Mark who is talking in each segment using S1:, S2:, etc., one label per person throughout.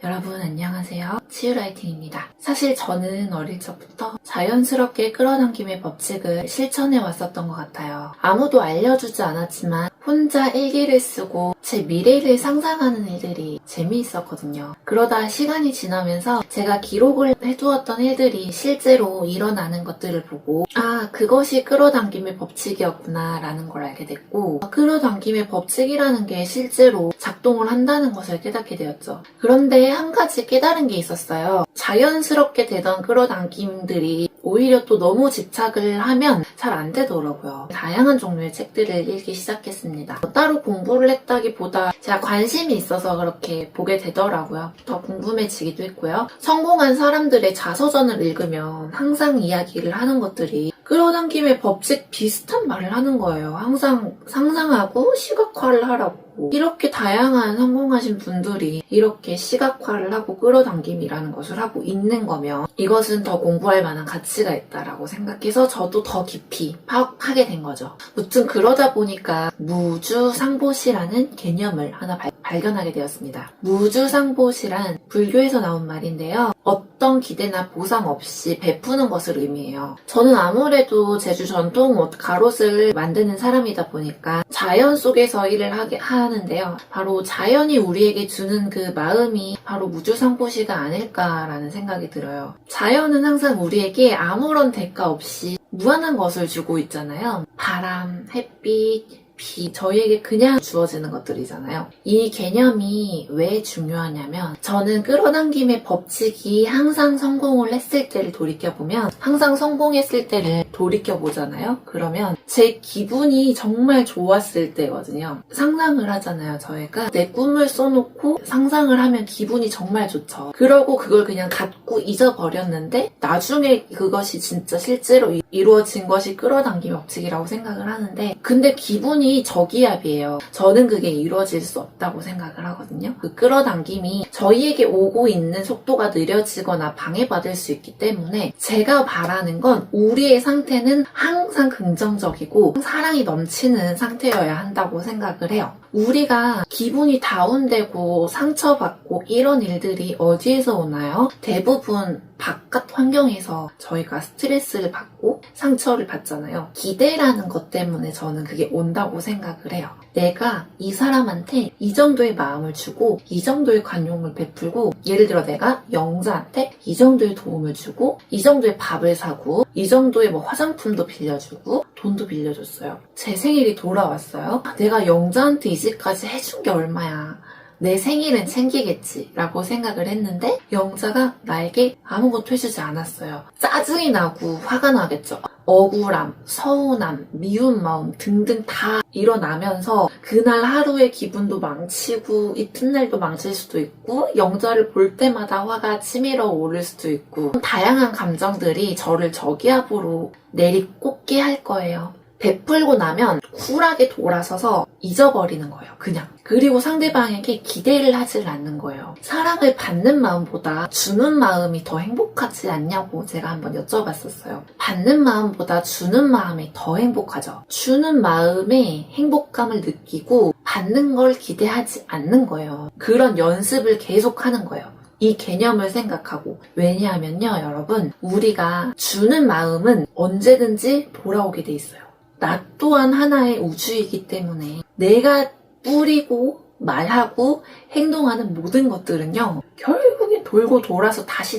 S1: 여러분 안녕하세요. 치유라이팅입니다. 사실 저는 어릴 적부터 자연스럽게 끌어당김의 법칙을 실천해 왔었던 것 같아요. 아무도 알려주지 않았지만 혼자 일기를 쓰고 제 미래를 상상하는 일들이 재미있었거든요. 그러다 시간이 지나면서 제가 기록을 해두었던 일들이 실제로 일어나는 것들을 보고 그것이 끌어당김의 법칙이었구나 라는 걸 알게 됐고, 끌어당김의 법칙이라는 게 실제로 작동을 한다는 것을 깨닫게 되었죠. 그런데 한 가지 깨달은 게 있었어요. 자연스럽게 되던 끌어당김들이 오히려 또 너무 집착을 하면 잘 안 되더라고요. 다양한 종류의 책들을 읽기 시작했습니다. 따로 공부를 했다기보다 제가 관심이 있어서 그렇게 보게 되더라고요. 더 궁금해지기도 했고요. 성공한 사람들의 자서전을 읽으면 항상 이야기를 하는 것들이 끌어당김의 법칙 비슷한 말을 하는 거예요. 항상 상상하고 시각화를 하라고. 이렇게 다양한 성공하신 분들이 이렇게 시각화를 하고 끌어당김이라는 것을 하고 있는 거면 이것은 더 공부할 만한 가치가 있다라고 생각해서 저도 더 깊이 파악하게 된 거죠. 무튼 그러다 보니까 무주상보시라는 개념을 하나 발견하게 되었습니다. 무주상보시란 불교에서 나온 말인데요. 어떤 기대나 보상 없이 베푸는 것을 의미해요. 저는 아무래도 제주 전통 옷 가롯을 만드는 사람이다 보니까 자연 속에서 일을 하는데요. 바로 자연이 우리에게 주는 그 마음이 바로 무주상보시가 아닐까라는 생각이 들어요. 자연은 항상 우리에게 아무런 대가 없이 무한한 것을 주고 있잖아요. 바람, 햇빛, 비, 저희에게 그냥 주어지는 것들이잖아요. 이 개념이 왜 중요하냐면 저는 끌어당김의 법칙이 항상 성공을 했을 때를 돌이켜보면 항상 성공했을 때를 돌이켜보잖아요. 그러면 제 기분이 정말 좋았을 때거든요. 상상을 하잖아요. 저희가 내 꿈을 써놓고 상상을 하면 기분이 정말 좋죠. 그러고 그걸 그냥 갖고 잊어버렸는데 나중에 그것이 진짜 실제로 이루어진 것이 끌어당김의 법칙이라고 생각을 하는데, 근데 기분이 저기압이에요. 저는 그게 이루어질 수 없다고 생각을 하거든요. 그 끌어당김이 저희에게 오고 있는 속도가 느려지거나 방해받을 수 있기 때문에 제가 바라는 건 우리의 상태는 항상 긍정적이고 사랑이 넘치는 상태여야 한다고 생각을 해요. 우리가 기분이 다운되고 상처받고 이런 일들이 어디에서 오나요? 대부분 바깥 환경에서 저희가 스트레스를 받고 상처를 받잖아요. 기대라는 것 때문에 저는 그게 온다고 생각을 해요. 내가 이 사람한테 이 정도의 마음을 주고 이 정도의 관용을 베풀고, 예를 들어 내가 영자한테 이 정도의 도움을 주고 이 정도의 밥을 사고 이 정도의 화장품도 빌려주고 돈도 빌려줬어요. 제 생일이 돌아왔어요. 내가 영자한테 이제까지 해준 게 얼마야. 내 생일은 챙기겠지 라고 생각을 했는데 영자가 나에게 아무것도 해주지 않았어요. 짜증이 나고 화가 나겠죠. 억울함, 서운함, 미운 마음 등등 다 일어나면서 그날 하루의 기분도 망치고 이튿날도 망칠 수도 있고 영자를 볼 때마다 화가 치밀어 오를 수도 있고 다양한 감정들이 저를 저기압으로 내리꽂게 할 거예요. 베풀고 나면 쿨하게 돌아서서 잊어버리는 거예요. 그냥. 그리고 상대방에게 기대를 하질 않는 거예요. 사랑을 받는 마음보다 주는 마음이 더 행복하지 않냐고 제가 한번 여쭤봤었어요. 받는 마음보다 주는 마음이 더 행복하죠. 주는 마음에 행복감을 느끼고 받는 걸 기대하지 않는 거예요. 그런 연습을 계속하는 거예요. 이 개념을 생각하고. 왜냐하면요, 여러분, 우리가 주는 마음은 언제든지 돌아오게 돼 있어요. 나 또한 하나의 우주이기 때문에 내가 뿌리고 말하고 행동하는 모든 것들은요, 결국엔 돌고 돌아서 다시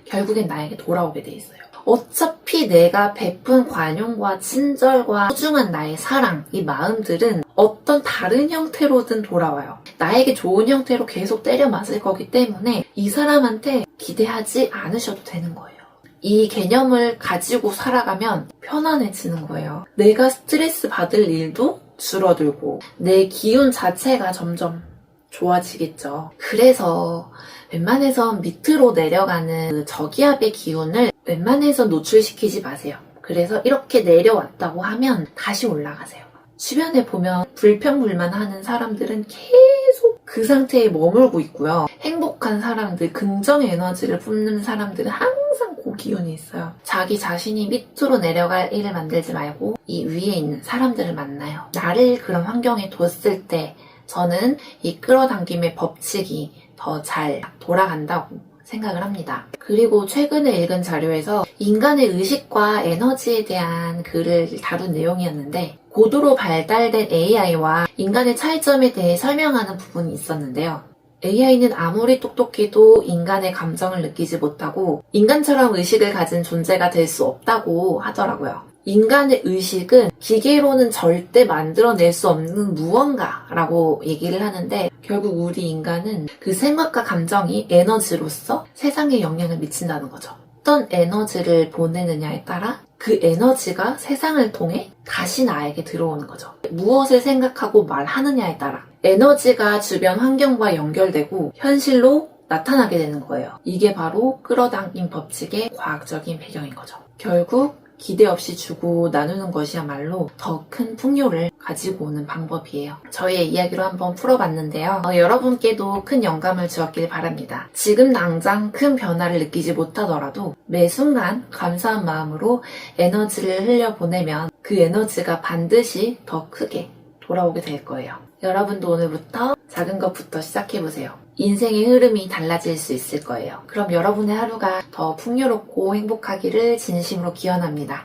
S1: 결국엔 나에게 돌아오게 돼 있어요. 어차피 내가 베푼 관용과 친절과 소중한 나의 사랑, 이 마음들은 어떤 다른 형태로든 돌아와요. 나에게 좋은 형태로 계속 때려 맞을 거기 때문에 이 사람한테 기대하지 않으셔도 되는 거예요. 이 개념을 가지고 살아가면 편안해지는 거예요. 내가 스트레스 받을 일도 줄어들고 내 기운 자체가 점점 좋아지겠죠. 그래서 웬만해선 밑으로 내려가는 그 저기압의 기운을 웬만해선 노출시키지 마세요. 그래서 이렇게 내려왔다고 하면 다시 올라가세요. 주변에 보면 불평불만하는 사람들은 계속 그 상태에 머물고 있고요. 행복한 사람들, 긍정 에너지를 뿜는 사람들은 항상 고기운이 있어요. 자기 자신이 밑으로 내려갈 일을 만들지 말고 이 위에 있는 사람들을 만나요. 나를 그런 환경에 뒀을 때 저는 이 끌어당김의 법칙이 더 잘 돌아간다고 생각을 합니다. 그리고 최근에 읽은 자료에서 인간의 의식과 에너지에 대한 글을 다룬 내용이었는데 고도로 발달된 AI와 인간의 차이점에 대해 설명하는 부분이 있었는데요. AI는 아무리 똑똑해도 인간의 감정을 느끼지 못하고 인간처럼 의식을 가진 존재가 될 수 없다고 하더라고요. 인간의 의식은 기계로는 절대 만들어낼 수 없는 무언가라고 얘기를 하는데 결국 우리 인간은 그 생각과 감정이 에너지로서 세상에 영향을 미친다는 거죠. 어떤 에너지를 보내느냐에 따라 그 에너지가 세상을 통해 다시 나에게 들어오는 거죠. 무엇을 생각하고 말하느냐에 따라 에너지가 주변 환경과 연결되고 현실로 나타나게 되는 거예요. 이게 바로 끌어당김 법칙의 과학적인 배경인 거죠. 결국 기대 없이 주고 나누는 것이야말로 더 큰 풍요를 가지고 오는 방법이에요. 저의 이야기로 한번 풀어봤는데요. 여러분께도 큰 영감을 주었길 바랍니다. 지금 당장 큰 변화를 느끼지 못하더라도 매 순간 감사한 마음으로 에너지를 흘려보내면 그 에너지가 반드시 더 크게 돌아오게 될 거예요. 여러분도 오늘부터 작은 것부터 시작해보세요. 인생의 흐름이 달라질 수 있을 거예요. 그럼 여러분의 하루가 더 풍요롭고 행복하기를 진심으로 기원합니다.